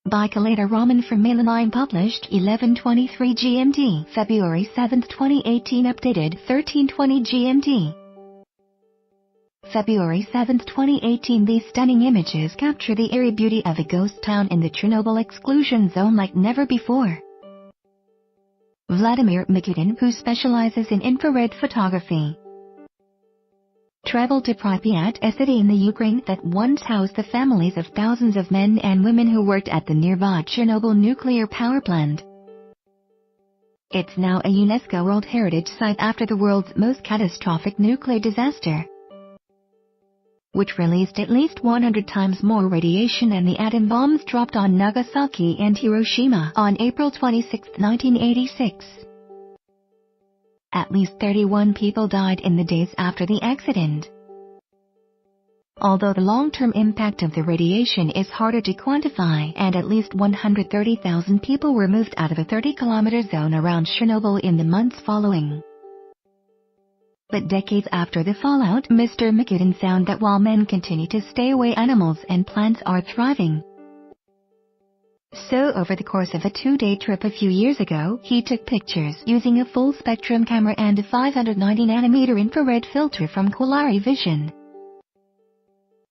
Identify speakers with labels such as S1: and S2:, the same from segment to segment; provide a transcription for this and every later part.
S1: By Kaleta Raman from Mainline, published 11:23 GMT, February 7, 2018, updated 13:20 GMT. February 7, 2018. These stunning images capture the eerie beauty of a ghost town in the Chernobyl exclusion zone like never before. Vladimir Mikudin, who specializes in infrared photography, traveled to Pripyat, a city in the Ukraine that once housed the families of thousands of men and women who worked at the nearby Chernobyl nuclear power plant. It's now a UNESCO World Heritage Site after the world's most catastrophic nuclear disaster, which released at least 100 times more radiation than the atom bombs dropped on Nagasaki and Hiroshima on April 26, 1986. At least 31 people died in the days after the accident. Although the long-term impact of the radiation is harder to quantify, and at least 130,000 people were moved out of a 30-kilometer zone around Chernobyl in the months following. But decades after the fallout, Mr. Mikudin found that while men continue to stay away, animals and plants are thriving. So over the course of a 2-day trip a few years ago, he took pictures using a full-spectrum camera and a 590nm infrared filter from Qualari Vision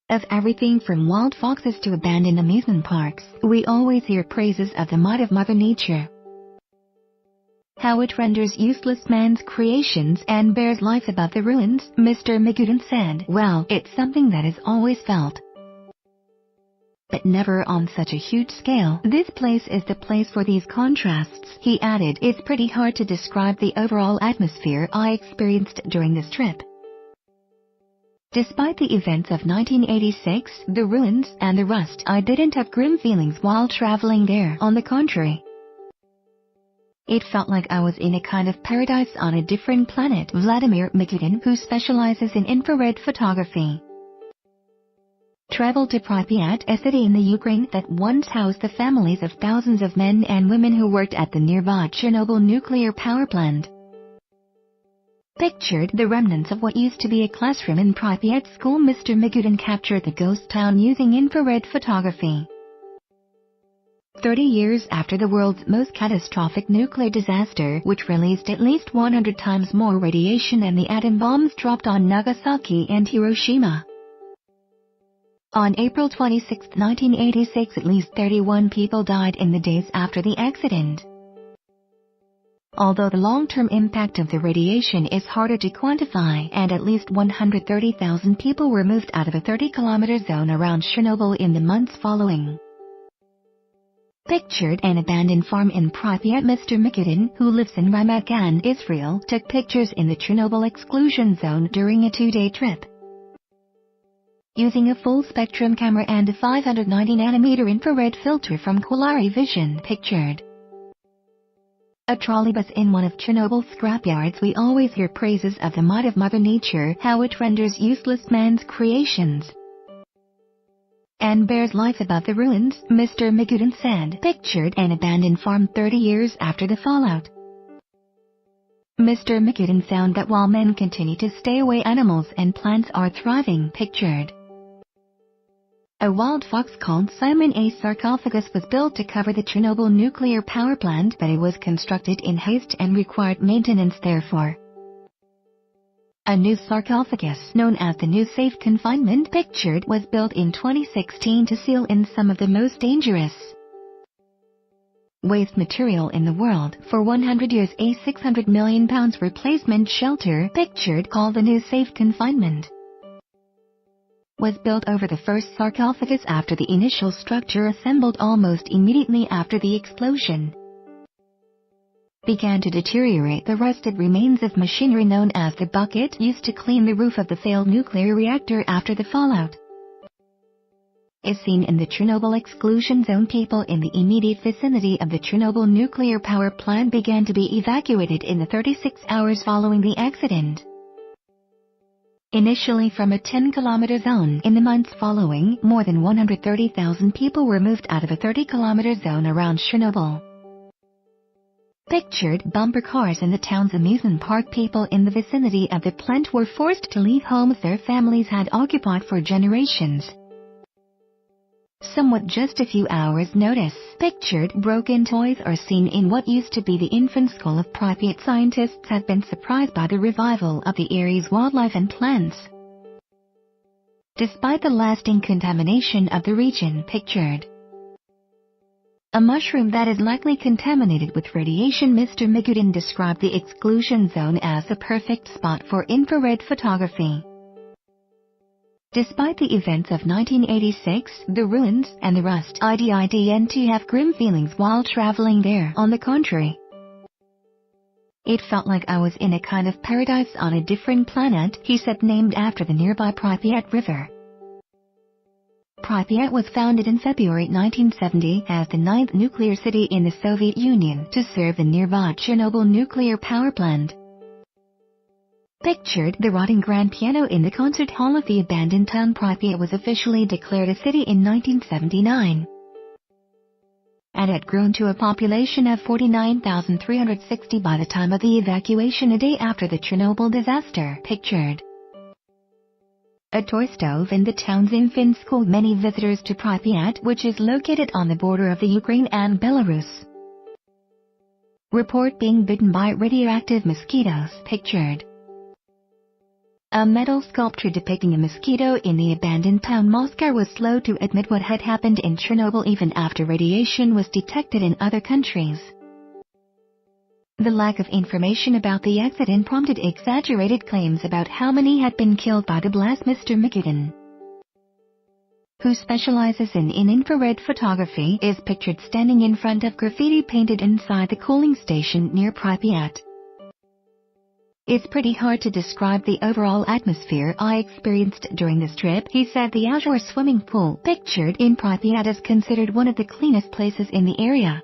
S1: of everything from wild foxes to abandoned amusement parks. We always hear praises of the might of Mother Nature, how it renders useless man's creations and bears life above the ruins, Mr. Mikudin said. Well, it's something that is always felt, but never on such a huge scale. This place is the place for these contrasts, he added. It's pretty hard to describe the overall atmosphere I experienced during this trip. Despite the events of 1986, the ruins, and the rust, I didn't have grim feelings while traveling there. On the contrary, it felt like I was in a kind of paradise on a different planet. Vladimir Mikudin, who specializes in infrared photography, traveled to Pripyat, a city in the Ukraine that once housed the families of thousands of men and women who worked at the nearby Chernobyl nuclear power plant. Pictured the remnants of what used to be a classroom in Pripyat school, Mr. Mikudin captured the ghost town using infrared photography. 30 years after the world's most catastrophic nuclear disaster, which released at least 100 times more radiation than the atom bombs dropped on Nagasaki and Hiroshima on April 26, 1986, at least 31 people died in the days after the accident. Although the long-term impact of the radiation is harder to quantify, and at least 130,000 people were moved out of a 30-kilometer zone around Chernobyl in the months following. Pictured an abandoned farm in Pripyat, Mr. Mikudin, who lives in Ramat Gan, Israel, took pictures in the Chernobyl exclusion zone during a 2-day trip using a full-spectrum camera and a 590nm infrared filter from Qualari Vision. Pictured a trolleybus in one of Chernobyl's scrapyards. We always hear praises of the might of Mother Nature, how it renders useless man's creations and bears life above the ruins, Mr. Mikudin said. Pictured an abandoned farm 30 years after the fallout. Mr. Mikudin found that while men continue to stay away, animals and plants are thriving. Pictured a wild fox called Simon. A sarcophagus was built to cover the Chernobyl nuclear power plant, but it was constructed in haste and required maintenance. Therefore, a new sarcophagus, known as the New Safe Confinement, pictured, was built in 2016 to seal in some of the most dangerous waste material in the world. For 100 years, a £600 million replacement shelter, pictured, called the New Safe Confinement, was built over the first sarcophagus after the initial structure, assembled almost immediately after the explosion, began to deteriorate. The rusted remains of machinery known as the bucket, used to clean the roof of the failed nuclear reactor after the fallout, is seen in the Chernobyl exclusion zone. People in the immediate vicinity of the Chernobyl nuclear power plant began to be evacuated in the 36 hours following the accident. Initially from a 10-kilometer zone, in the months following, more than 130,000 people were moved out of a 30-kilometer zone around Chernobyl. Pictured bumper cars in the town's amusement park. People in the vicinity of the plant were forced to leave homes their families had occupied for generations. somewhat just a few hours' notice. Pictured broken toys are seen in what used to be the infant school of Pripyat. Scientists have been surprised by the revival of the area's wildlife and plants. Despite the lasting contamination of the region. Pictured a mushroom that is likely contaminated with radiation. Mr. Migudin described the exclusion zone as the perfect spot for infrared photography. Despite the events of 1986, the ruins and the rust, I didn't have grim feelings while traveling there. On the contrary, it felt like I was in a kind of paradise on a different planet, he said, named after the nearby Pripyat River. Pripyat was founded in February 1970 as the 9th nuclear city in the Soviet Union to serve the nearby Chernobyl nuclear power plant. Pictured the rotting grand piano in the concert hall of the abandoned town. Pripyat was officially declared a city in 1979 and had grown to a population of 49,360 by the time of the evacuation a day after the Chernobyl disaster. Pictured a toy stove in the town's infant school. Many visitors to Pripyat, which is located on the border of the Ukraine and Belarus, report being bitten by radioactive mosquitoes. Pictured a metal sculpture depicting a mosquito in the abandoned town. Moscow was slow to admit what had happened in Chernobyl even after radiation was detected in other countries. The lack of information about the accident prompted exaggerated claims about how many had been killed by the blast. Mr. Migudin, who specializes in infrared photography, is pictured standing in front of graffiti painted inside the cooling station near Pripyat. It's pretty hard to describe the overall atmosphere I experienced during this trip, he said. The outdoor swimming pool, pictured in Pripyat, is considered one of the cleanest places in the area.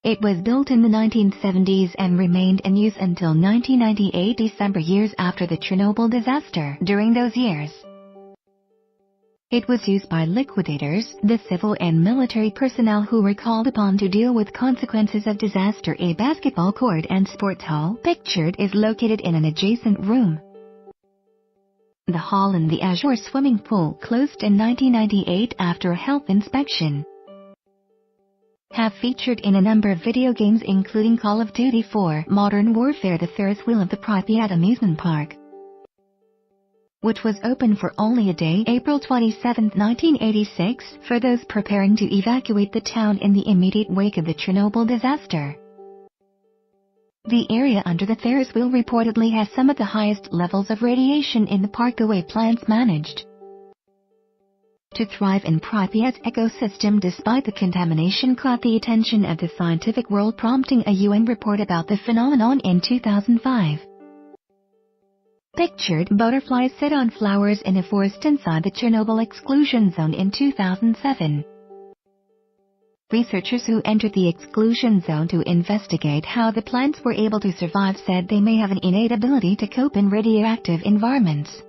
S1: It was built in the 1970s and remained in use until 1998 December, years after the Chernobyl disaster. During those years, it was used by liquidators, the civil and military personnel who were called upon to deal with consequences of disaster. A basketball court and sports hall, pictured, is located in an adjacent room. The hall and the outdoor swimming pool, closed in 1998 after a health inspection, have featured in a number of video games including Call of Duty 4, Modern Warfare. The Ferris wheel of the Pripyat amusement park, which was open for only a day, April 27, 1986, for those preparing to evacuate the town in the immediate wake of the Chernobyl disaster. The area under the Ferris wheel reportedly has some of the highest levels of radiation in the park. The way plants managed to thrive in Pripyat's ecosystem despite the contamination caught the attention of the scientific world, prompting a UN report about the phenomenon in 2005. Pictured butterflies sit on flowers in a forest inside the Chernobyl exclusion zone in 2007. Researchers who entered the exclusion zone to investigate how the plants were able to survive said they may have an innate ability to cope in radioactive environments.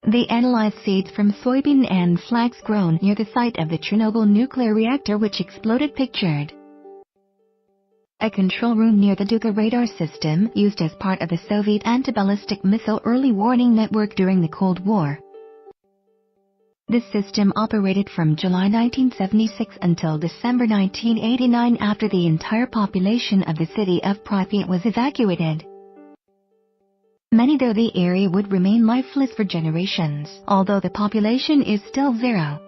S1: They analyzed seeds from soybean and flax grown near the site of the Chernobyl nuclear reactor which exploded. Pictured a control room near the Duga radar system, used as part of the Soviet anti-ballistic missile early warning network during the Cold War. This system operated from July 1976 until December 1989 after the entire population of the city of Pripyat was evacuated. Many though the area would remain lifeless for generations, although the population is still zero.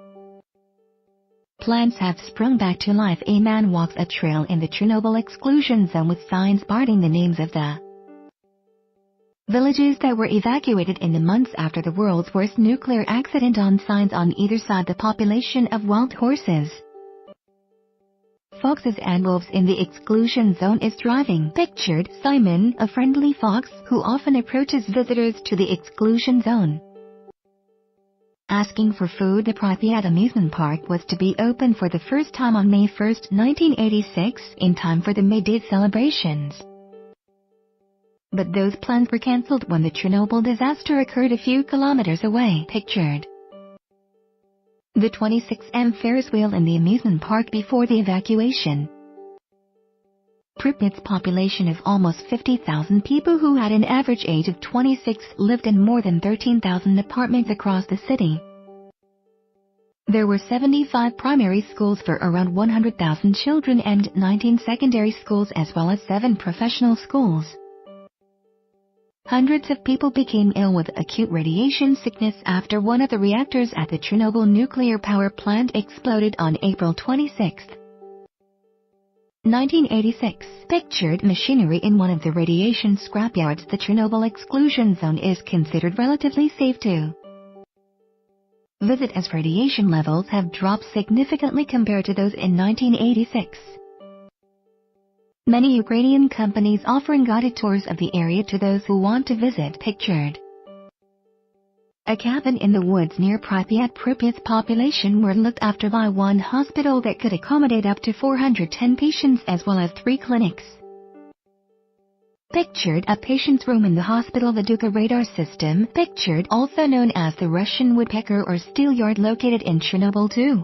S1: Plants have sprung back to life. A man walks a trail in the Chernobyl exclusion zone with signs barring the names of the villages that were evacuated in the months after the world's worst nuclear accident. On signs on either side, the population of wild horses, foxes and wolves in the exclusion zone is thriving. Pictured Simon, a friendly fox who often approaches visitors to the exclusion zone, asking for food. The Pripyat amusement park was to be open for the first time on May 1, 1986, in time for the May Day celebrations. But those plans were cancelled when the Chernobyl disaster occurred a few kilometers away. Pictured the 26M Ferris wheel in the amusement park before the evacuation. Pripyat's population of almost 50,000 people, who had an average age of 26, lived in more than 13,000 apartments across the city. There were 75 primary schools for around 100,000 children and 19 secondary schools as well as 7 professional schools. Hundreds of people became ill with acute radiation sickness after one of the reactors at the Chernobyl nuclear power plant exploded on April 26, 1986. Pictured machinery in one of the radiation scrapyards. The Chernobyl exclusion zone is considered relatively safe to visit as radiation levels have dropped significantly compared to those in 1986. Many Ukrainian companies offering guided tours of the area to those who want to visit. Pictured a cabin in the woods near Pripyat's population were looked after by one hospital that could accommodate up to 410 patients as well as 3 clinics. Pictured a patient's room in the hospital. The Duga radar system, pictured also known as the Russian woodpecker or steel yard, located in Chernobyl too.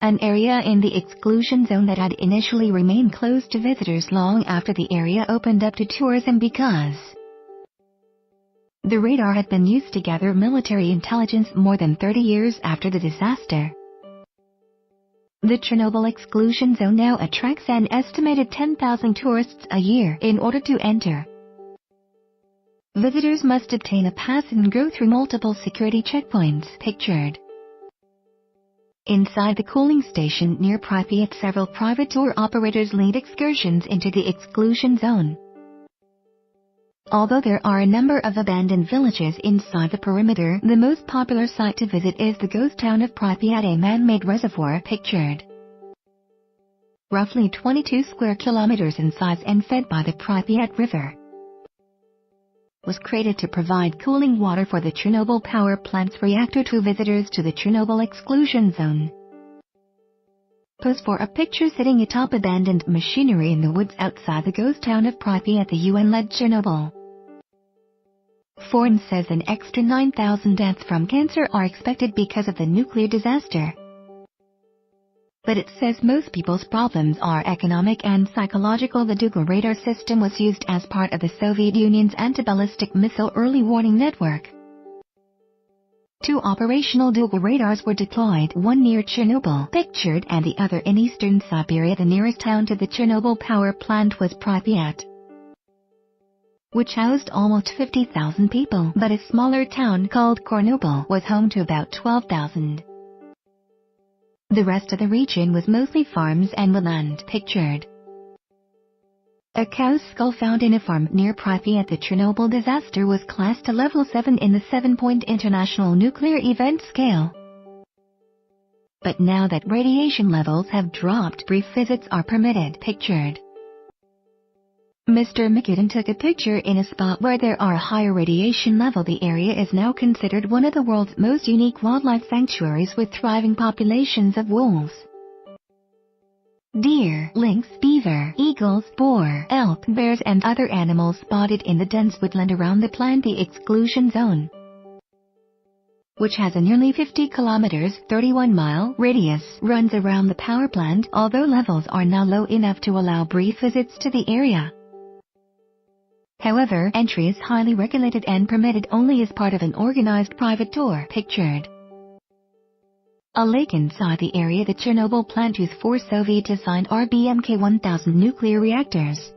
S1: An area in the exclusion zone that had initially remained closed to visitors long after the area opened up to tourism because the radar had been used to gather military intelligence more than 30 years after the disaster. The Chernobyl exclusion zone now attracts an estimated 10,000 tourists a year. In order to enter, visitors must obtain a pass and go through multiple security checkpoints. Pictured inside the cooling station near Pripyat, several private tour operators lead excursions into the exclusion zone. Although there are a number of abandoned villages inside the perimeter, the most popular site to visit is the ghost town of Pripyat, a man-made reservoir. Pictured roughly 22 square kilometers in size and fed by the Pripyat River, was created to provide cooling water for the Chernobyl power plant's reactor to visitors to the Chernobyl exclusion zone. Pose for a picture sitting atop abandoned machinery in the woods outside the ghost town of Pripyat. The UN-led Chernobyl Forum says an extra 9,000 deaths from cancer are expected because of the nuclear disaster. But it says most people's problems are economic and psychological. The Duga radar system was used as part of the Soviet Union's anti-ballistic missile early warning network. 2 operational Duga radars were deployed, one near Chernobyl, pictured, and the other in eastern Siberia. The nearest town to the Chernobyl power plant was Pripyat, which housed almost 50,000 people, but a smaller town called Chernobyl was home to about 12,000. The rest of the region was mostly farms and woodland. Pictured a cow's skull found in a farm near Pripyat. The Chernobyl disaster was classed to level 7 in the 7-point International Nuclear Event Scale. But now that radiation levels have dropped, brief visits are permitted. Pictured Mr. Mikudin took a picture in a spot where there are a higher radiation level. The area is now considered one of the world's most unique wildlife sanctuaries with thriving populations of wolves, deer, lynx, beaver, eagles, boar, elk, bears and other animals spotted in the dense woodland around the plant. The exclusion zone, which has a nearly 50 kilometers 31-mile radius, runs around the power plant, although levels are now low enough to allow brief visits to the area. However, entry is highly regulated and permitted only as part of an organized private tour. Pictured a lake inside the area. The Chernobyl plant used 4 Soviet-designed RBMK-1000 nuclear reactors.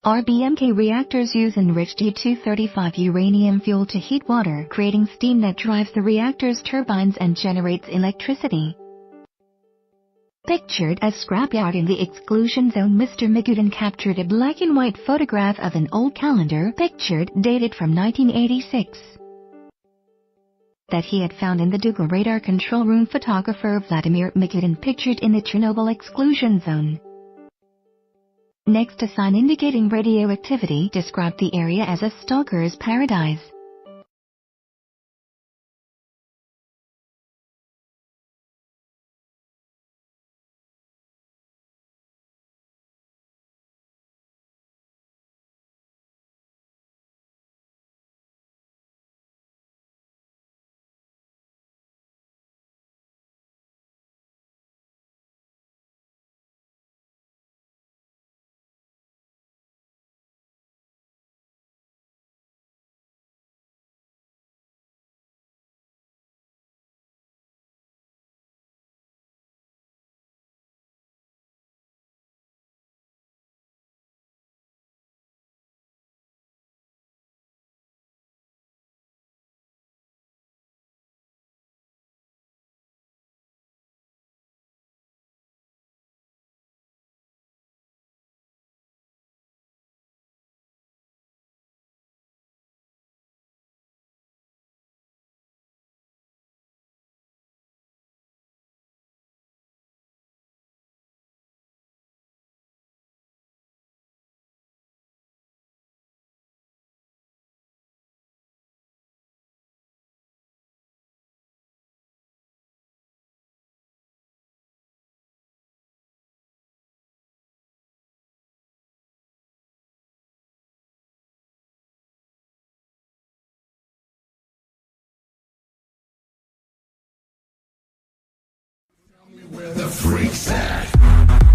S1: RBMK reactors use enriched U-235 uranium fuel to heat water, creating steam that drives the reactor's turbines and generates electricity. Pictured a scrapyard in the exclusion zone. Mr. Mikudin captured a black-and-white photograph of an old calendar, pictured, dated from 1986, that he had found in the Duga radar control room. Photographer Vladimir Mikudin pictured in the Chernobyl exclusion zone. Next, a sign indicating radioactivity described the area as a stalker's paradise.
S2: The freaks at.